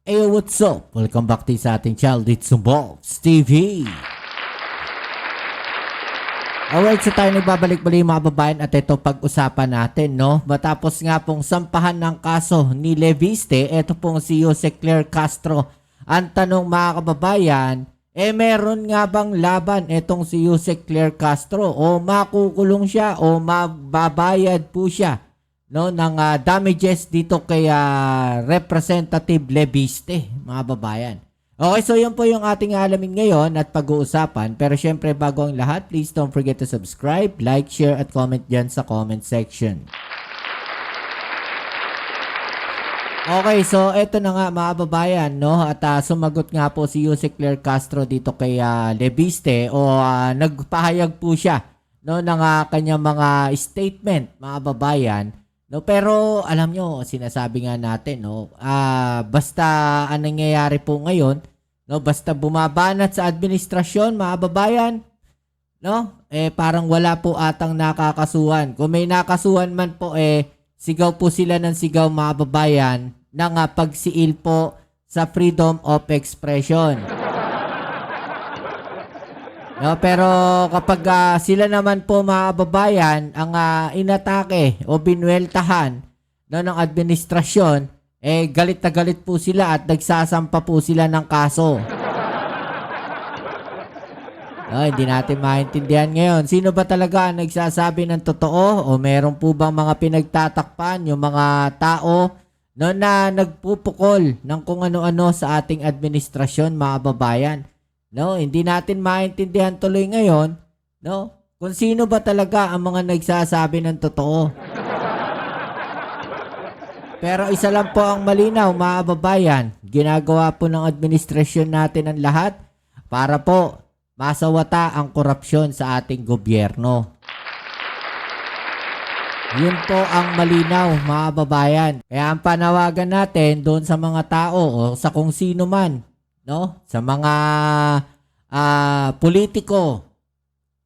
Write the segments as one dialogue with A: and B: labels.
A: Hey, what's up? Welcome back to sa ating channel, It's Box TV. Alright, so tayo nagbabalik muli mga babayan at ito pag-usapan natin, no? Matapos nga pong sampahan ng kaso ni Leviste, ito pong si Jose Claire Castro. Ang tanong mga kababayan, meron nga bang laban itong si Jose Claire Castro o makukulong siya o mababayad po siya, no, ng damages dito kay Representative Leviste, mga babayan. Okay, so yun po yung ating alamin ngayon at pag-uusapan. Pero syempre bago ang lahat, please don't forget to subscribe, like, share at comment dyan sa comment section. Okay, so eto na nga mga babayan, no? At sumagot nga po si Jose Claire Castro dito kay Leviste o nagpahayag po siya, no, ng kanyang mga statement, mga babayan. No, pero alam nyo, sinasabi nga natin, no, basta ang nangyayari po ngayon, no, basta bumabanat sa administrasyon, mga babayan, no, parang wala po atang nakakasuhan. Kung may nakasuhan man po, sigaw po sila ng sigaw, mga babayan, ng pagsiil po sa freedom of expression. No, pero kapag sila naman po mga babayan ang inatake o binueltahan, no, ng administrasyon, galit na galit po sila at nagsasampa po sila ng kaso. No, hindi natin maintindihan ngayon. Sino ba talaga ang nagsasabi ng totoo o meron po bang mga pinagtatakpan yung mga tao, no, na nagpupukol ng kung ano-ano sa ating administrasyon, mga babayan? No, hindi natin maintindihan tuloy ngayon, no, kung sino ba talaga ang mga nagsasabi ng totoo. Pero isa lang po ang malinaw, mga babayan, ginagawa po ng administrasyon natin ang lahat para po masawata ang korupsyon sa ating gobyerno. Yun po ang malinaw, mga babayan. Kaya ang panawagan natin doon sa mga tao o sa kung sino man, no, sa mga politiko,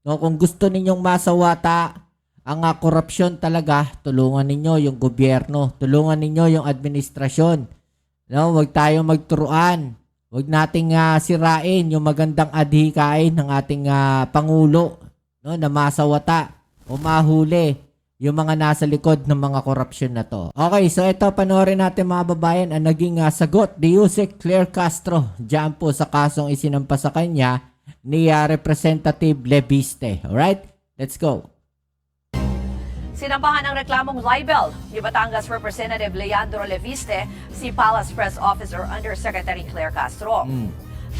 A: no, kung gusto ninyong masawata ang korupsyon talaga, tulungan ninyo yung gobyerno, tulungan ninyo yung administrasyon, no, wag tayo magturuan, wag nating sirain yung magandang adhikain ng ating pangulo, no, na masawata o mahuli yung mga nasa likod ng mga korupsyon na to. Okay, so ito, panoorin natin mga babayan ang naging sagot ni Jose Claire Castro dyan po sa kasong isinampa sa kanya ni Representative Leviste. Alright, let's go.
B: Sinampahan ng reklamong libel ni Batangas Representative Leandro Leviste si Palace Press Officer Undersecretary Claire Castro.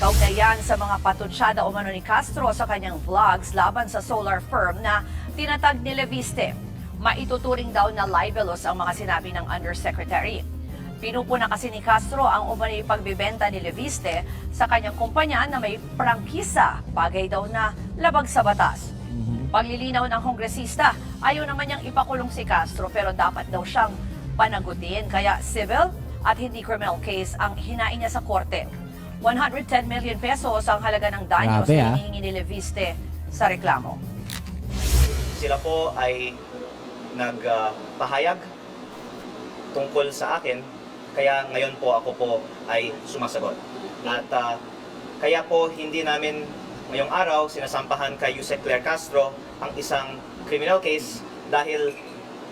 B: Kaugnay yan sa mga patutsada umano ni Castro sa kanyang vlogs laban sa solar firm na tinatag ni Leviste. Maituturing daw na libelous ang mga sinabi ng Undersecretary. Pinupuna kasi ni Castro ang umano'y pagbibenta ni Leviste sa kanyang kumpanya na may prangkisa, bagay daw na labag sa batas. Paglilinaw ng kongresista, ayaw naman niyang ipakulong si Castro pero dapat daw siyang panagutin. Kaya civil at hindi criminal case ang hinain niya sa korte. 110 million pesos ang halaga ng danyos na hinihingi ni Leviste sa reklamo.
C: Sila po ay nagpahayag tungkol sa akin, kaya ngayon po ako po ay sumasagot. At kaya po hindi namin ngayong araw sinasampahan kay Jose Claire Castro ang isang criminal case dahil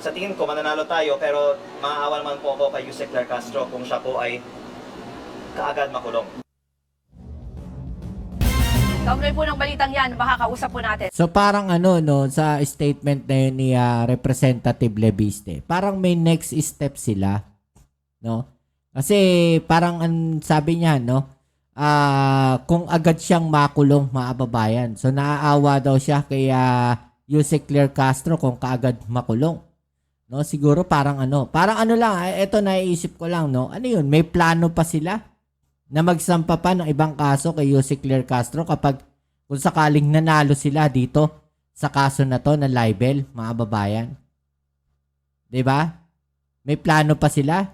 C: sa tingin ko mananalo tayo, pero maaawa naman po ako kay Jose Claire Castro kung siya po ay kaagad makulong.
B: Kaugnay po ng balitang yan, makakausap po natin.
A: So parang ano, no, sa statement na yun ni Representative Leviste, parang may next step sila, no? Kasi parang ang sabi niya, no, kung agad siyang makulong, mga babayan. So naaawa daw siya kay Jose Claire Castro kung kaagad makulong. No, siguro parang ano lang, ito naiisip ko lang, no. Ano yun, may plano pa sila na magsampa pa ng ibang kaso kay Jose Claire Castro kapag kung sakaling nanalo sila dito sa kaso na to na libel, mga babayan. 'Di ba? May plano pa sila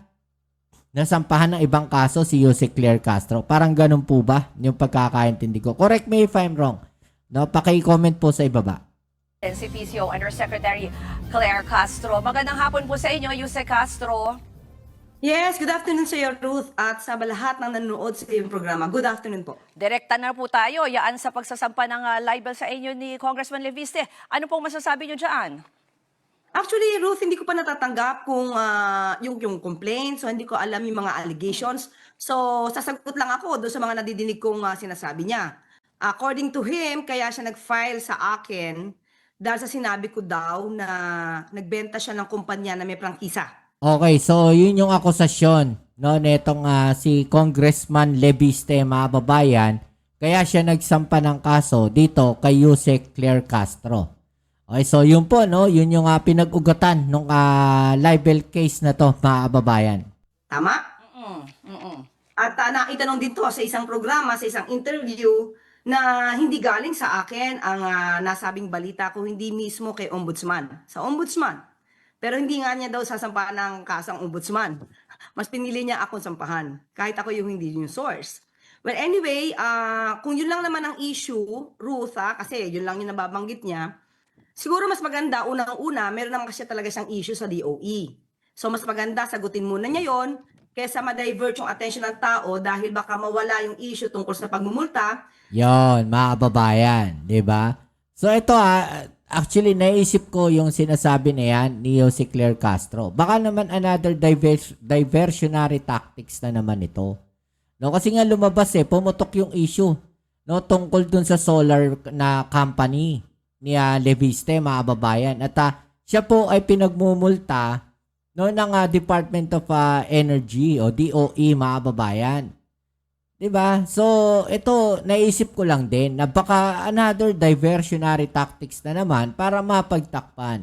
A: na sampahan ng ibang kaso si Jose Claire Castro. Parang ganun po ba yung pagkakaintindi ko? Correct me if I'm wrong. No, paki-comment po sa ibaba.
B: Si PCO Undersecretary Claire Castro. Magandang hapon po sa inyo, Jose Castro.
D: Yes, good afternoon sa iyo, Ruth, at sa lahat ng nanonood sa iyong programa. Good afternoon po.
B: Direkta na po tayo, yaan sa pagsasampa ng libel sa inyo ni Congressman Leviste. Ano pong masasabi nyo dyan?
D: Actually, Ruth, hindi ko pa natatanggap kung yung complaint. So, hindi ko alam yung mga allegations. So, sasagot lang ako doon sa mga nadidinig kong sinasabi niya. According to him, kaya siya nag-file sa akin dahil sa sinabi ko daw na nagbenta siya ng kumpanya na may prangkisa.
A: Okay, so yun yung akusasyon, no, netong si Congressman Leviste, mga babayan, kaya siya nagsampa ng kaso dito kay Yusek Claire Castro. Okay, so yun po, no, yun yung pinag-ugatan nung libel case na to, mga babayan.
D: Tama?
B: Mm-mm.
D: At naitanong din to sa isang programa, sa isang interview, na hindi galing sa akin ang nasabing balita ko, hindi mismo kay Ombudsman. Sa Ombudsman. Pero hindi nga niya daw sasampahan ng kasang Ombudsman. Mas pinili niya akong sampahan, kahit ako yung hindi yung source. Well, anyway, kung yun lang naman ang issue, Ruth, kasi yun lang yung nababanggit niya, siguro mas maganda, unang-una, meron naman kasi talaga siyang issue sa DOE. So, mas maganda, sagutin muna niya yon kaysa ma-divert yung attention ng tao dahil baka mawala yung issue tungkol sa pagmumulta.
A: Yon, mga babayan, di ba? So ito actually naisip ko yung sinasabi na yan ni Jose Claire Castro. Baka naman another diversionary tactics na naman ito. No, kasi nga lumabas pumutok yung issue, no, tungkol dun sa solar na company ni Leviste, mga babayan. At siya po ay pinagmumulta, no, ng Department of Energy o DOE, mga babayan. 'Di ba? So, ito naisip ko lang din na baka another diversionary tactics na naman para mapagtakpan,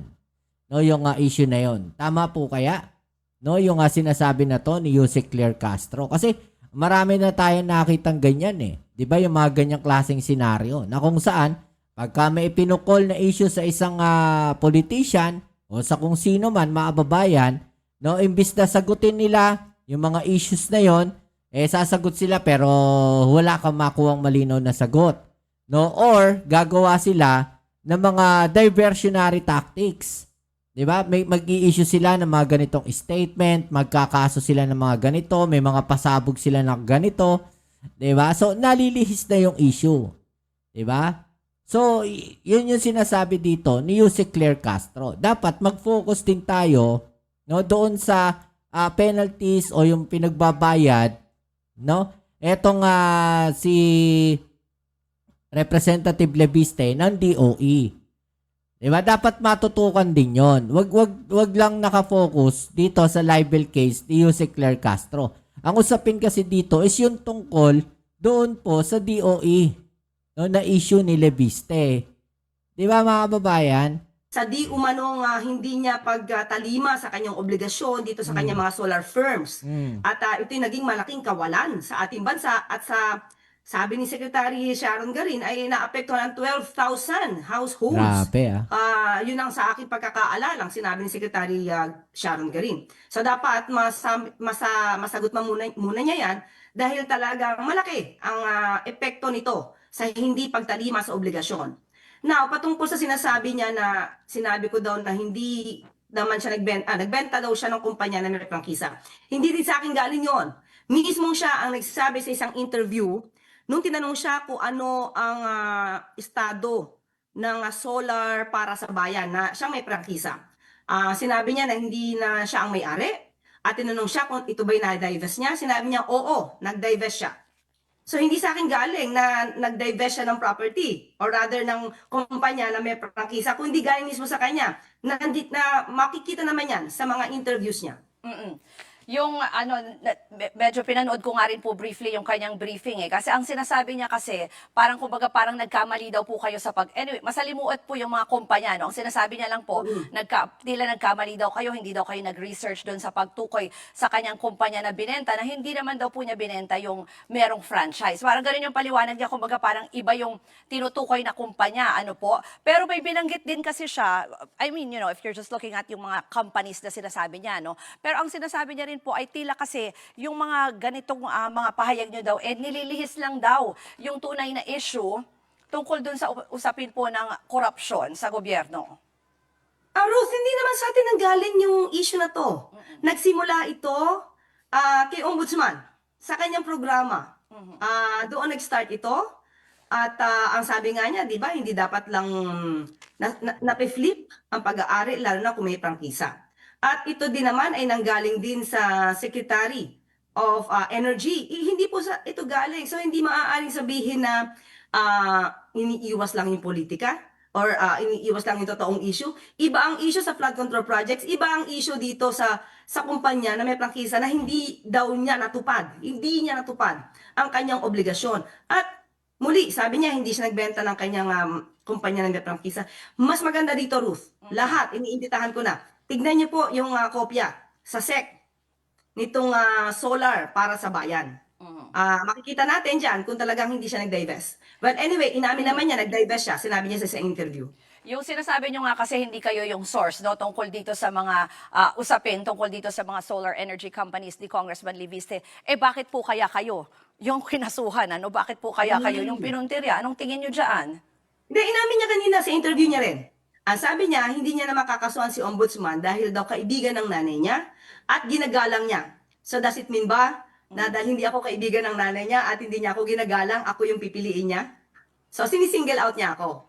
A: no, yung issue na 'yon. Tama po kaya, no, yung sinasabi na to ni Jose Claire Castro, kasi marami na tayong nakitang ganyan 'Di ba? Yung mga ganyang klaseng senaryo na kung saan pagka may pinukol na issue sa isang politician o sa kung sino man, mga babayan, no, imbis na sagutin nila yung mga issues na 'yon, sasagot sila pero wala kang makuhang malinaw na sagot, no, or gagawa sila ng mga diversionary tactics, 'di ba? May mag-i-issue sila ng mga ganitong statement, magkakaso sila ng mga ganito, may mga pasabog sila ng ganito, 'di ba? So nalilihis na yung issue, 'di ba? So yun yung sinasabi dito ni Jose Claire Castro. Dapat mag-focus din tayo, no, doon sa penalties o yung pinagbabayad, no? Etong si Representative Leviste ng DOE. 'Di ba? Dapat matutukan din 'yon. Wag lang nakafocus dito sa libel case ni Jose Claire Castro. Ang usapin kasi dito is yung tungkol doon po sa DOE, no, na issue ni Leviste. 'Di ba, mga babayan?
D: Sa di umanong hindi niya pagtalima sa kanyang obligasyon dito sa kanyang mga solar firms. At ito'y naging malaking kawalan sa ating bansa at sabi ni Secretary Sharon Garin ay naapektuhan ng 12,000 households.
A: Grabe
D: Yun ang sa akin pagkakaalalang sinabi ni Secretary Sharon Garin. So dapat masagot muna niya yan dahil talagang malaki ang epekto nito sa hindi pagtalima sa obligasyon. Now, patungkol sa sinasabi niya na sinabi ko daw na hindi naman siya nagbenta daw siya ng kumpanya na may prangkisa. Hindi din sa akin galing yon. Mismo siya ang nagsasabi sa isang interview nung tinanong siya kung ano ang estado ng solar para sa bayan na siyang may prangkisa. Sinabi niya na hindi na siya ang may-ari at tinanong siya kung ito ba'y na-divest niya. Sinabi niya, oo, nag-divest siya. So, hindi sa akin galing na nag-divest siya ng property or rather ng kumpanya na may prangkisa, kundi galing mismo sa kanya. Na makikita naman yan sa mga interviews niya.
B: Yung medyo pinanood ko nga rin po briefly yung kanyang briefing kasi ang sinasabi niya kasi parang kumbaga parang nagkamali daw po kayo sa anyway, masalimuot po yung mga kumpanya, no? Ang sinasabi niya lang po, nagkamali daw kayo, hindi daw kayo nag-research doon sa pagtukoy sa kanyang kumpanya na binenta na hindi naman daw po niya binenta yung merong franchise. Parang ganun yung paliwanag niya, kumbaga parang iba yung tinutukoy na kumpanya, ano po. Pero may binanggit din kasi siya, I mean, you know, if you're just looking at yung mga companies na sinasabi niya, no? Pero ang sinasabi niya rin po ay tila kasi yung mga ganitong mga pahayag nyo daw, nililihis lang daw yung tunay na issue tungkol dun sa usapin po ng korupsyon sa gobyerno.
D: Ruth, hindi naman sa atin nanggaling yung issue na to. Nagsimula ito kay Ombudsman, sa kanyang programa. Doon nag-start ito. At ang sabi nga niya, di ba, hindi dapat lang nape-flip ang pag-aari, lalo na kung may prangkisa. At ito din naman ay nanggaling din sa Secretary of Energy. Hindi po sa ito galing. So hindi maaaring sabihin na iniiwas lang yung politika or iniiwas lang yung totoong issue. Iba ang issue sa flood control projects, iba ang issue dito sa kumpanya na may prangkisa na hindi daw niya natupad. Hindi niya natupad ang kanyang obligasyon. At muli, sabi niya hindi siya nagbenta ng kanyang kumpanya ng may prangkisa. Mas maganda dito, Ruth. Lahat, iniimbitahan ko na. Tignan niyo po yung kopya sa SEC nitong solar para sa bayan. Makikita natin dyan kung talagang hindi siya nag-divest. But anyway, inamin naman niya, nag-divest siya. Sinabi niya sa interview.
B: Yung sinasabi nyo nga kasi hindi kayo yung source no tungkol dito sa mga usapin tungkol dito sa mga solar energy companies ni Congressman Leviste. Bakit po kaya kayo yung kinasuhan? Ano? Bakit po kaya kayo yung pinuntirya? Anong tingin nyo dyan?
D: Hindi, inamin niya kanina sa interview niya rin. Sabi niya, hindi niya na makakasuhan si Ombudsman dahil daw kaibigan ng nanay niya at ginagalang niya. So does it mean ba na dahil hindi ako kaibigan ng nanay niya at hindi niya ako ginagalang, ako yung pipiliin niya? So sinisingle out niya ako.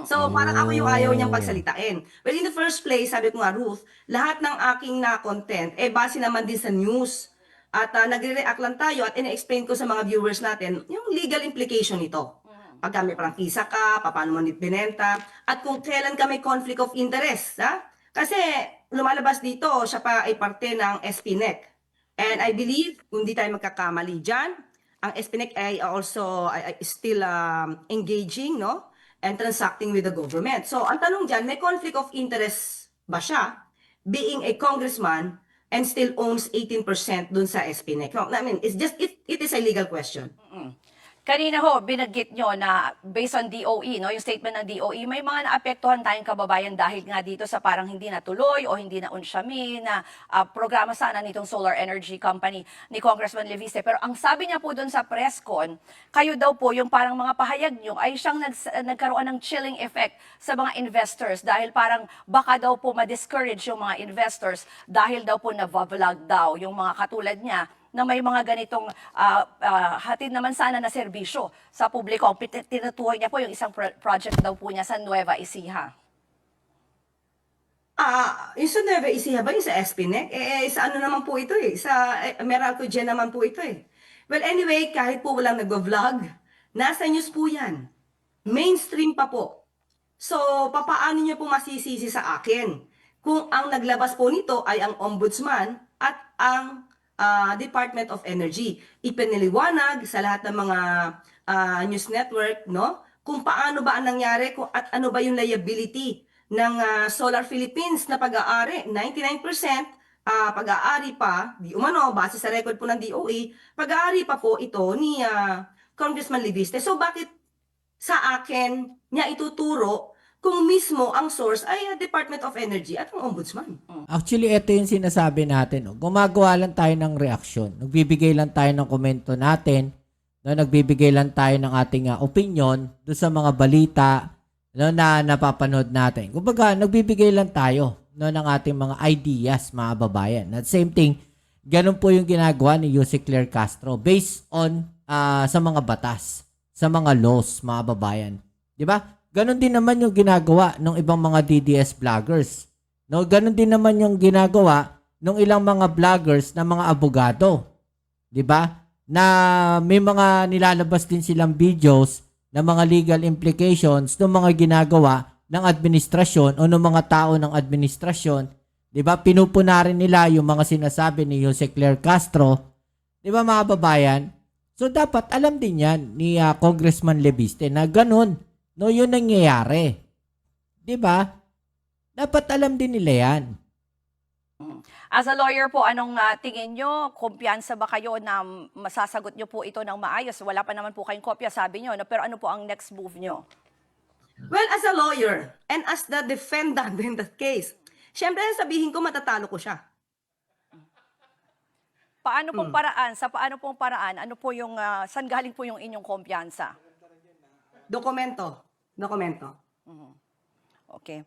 D: So parang ako yung ayaw niyang pagsalitain. Well, in the first place, sabi ko nga, Ruth, lahat ng aking content, base naman din sa news. At nagre-react lang tayo at ina-explain ko sa mga viewers natin yung legal implication nito. Pagka may prangkisa ka, paano mo binenta, at kung kailan ka may conflict of interest. Kasi lumalabas dito, siya pa ay parte ng SPNEC. And I believe, kung di tayo magkakamali dyan, ang SPNEC ay also ay still engaging, no? And transacting with the government. So, ang tanong dyan, may conflict of interest ba siya being a congressman and still owns 18% dun sa SPNEC? No, I mean, it's just, it is a legal question.
B: Kanina ho, binanggit nyo na based on DOE, no, yung statement ng DOE, may mga naapektuhan tayong kababayan dahil nga dito sa parang hindi natuloy o hindi na unsyami na programa sana nitong solar energy company ni Congressman Leviste. Pero ang sabi niya po doon sa press con, kayo daw po yung parang mga pahayag nyo ay siyang nagkaroon ng chilling effect sa mga investors dahil parang baka daw po ma-discourage yung mga investors dahil daw po na-vlog daw yung mga katulad niya na may mga ganitong hatid naman sana na serbisyo sa publiko. Tinutukoy niya po yung isang project daw po niya sa Nueva Ecija.
D: Yung sa Nueva Ecija ba? Yung sa SPNEC? Sa ano naman po ito sa Meralco Gen naman po ito Well, anyway, kahit po walang nag-vlog, nasa news po yan. Mainstream pa po. So, papaano niyo po masisisi sa akin kung ang naglabas po nito ay ang Ombudsman at ang Department of Energy. Ipiniliwanag sa lahat ng mga news network, no? Kung paano ba ang nangyari at ano ba yung liability ng Solar Philippines na pag-aari. 99% pag-aari pa, di umano, base sa record po ng DOE, pag-aari pa po ito ni Congressman Leviste. So bakit sa akin niya ituturo kung mismo ang source ay Department of Energy at ang Ombudsman?
A: Actually, ito yung sinasabi natin. No? Gumagawa lang tayo ng reaksyon. Nagbibigay lang tayo ng komento natin. No? Nagbibigay lang tayo ng ating opinion doon sa mga balita no, na napapanood natin. Kumbaga, nagbibigay lang tayo no, ng ating mga ideas, mga babayan. At same thing, ganun po yung ginagawa ni Yuse Claire Castro based on sa mga batas, sa mga laws, mga babayan. Di ba? Ganon din naman yung ginagawa ng ibang mga DDS vloggers. No, ganon din naman yung ginagawa ng ilang mga vloggers na mga abogado. 'Di ba? Na may mga nilalabas din silang videos na mga legal implications ng mga ginagawa ng administrasyon o ng mga tao ng administrasyon. 'Di ba? Pinupunarin nila yung mga sinasabi ni Jose Claire Castro. 'Di ba mga babayan? So dapat alam din 'yan ni Congressman Leviste na ganon. No, yun nangyayari. 'Di ba? Dapat alam din nila 'yan.
B: As a lawyer po, anong tingin nyo? Kumpiyansa ba kayo na masasagot nyo po ito ng maayos? Wala pa naman po kayong kopya, sabi nyo. No? Pero ano po ang next move nyo?
D: Well, as a lawyer and as the defendant in that case, syempre sabihin ko matatalo ko siya.
B: Paano pong paraan? Sa paano pong paraan? Ano po yung, saan galing po yung inyong kumpiyansa?
D: Dokumento.
B: Okay.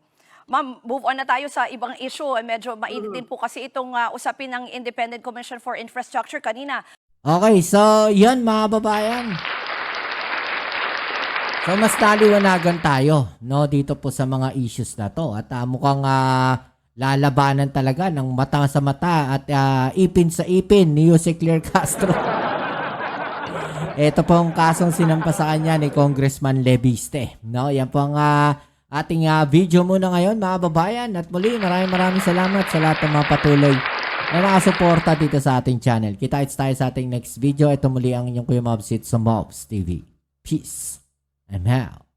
B: Ma'am, move on na tayo sa ibang issue. Medyo mainit din po kasi itong usapin ng Independent Commission for Infrastructure kanina.
A: Okay, so yun mga babayan. So mas naliwanagan tayo, no, dito po sa mga issues na to. At mukhang lalabanan talaga ng mata sa mata at ipin sa ipin ni Jose Claire Castro. Ito pong kasong sinampa sa kanya ni Congressman Leviste. No, yan po ang ating video muna ngayon mga babayan. At muli maraming salamat sa lahat ng mga patuloy na nakasuporta dito sa ating channel. Kita-kits tayo sa ating next video. Ito muli ang inyong Kuya Mobs sa Mobs TV. Peace. And now.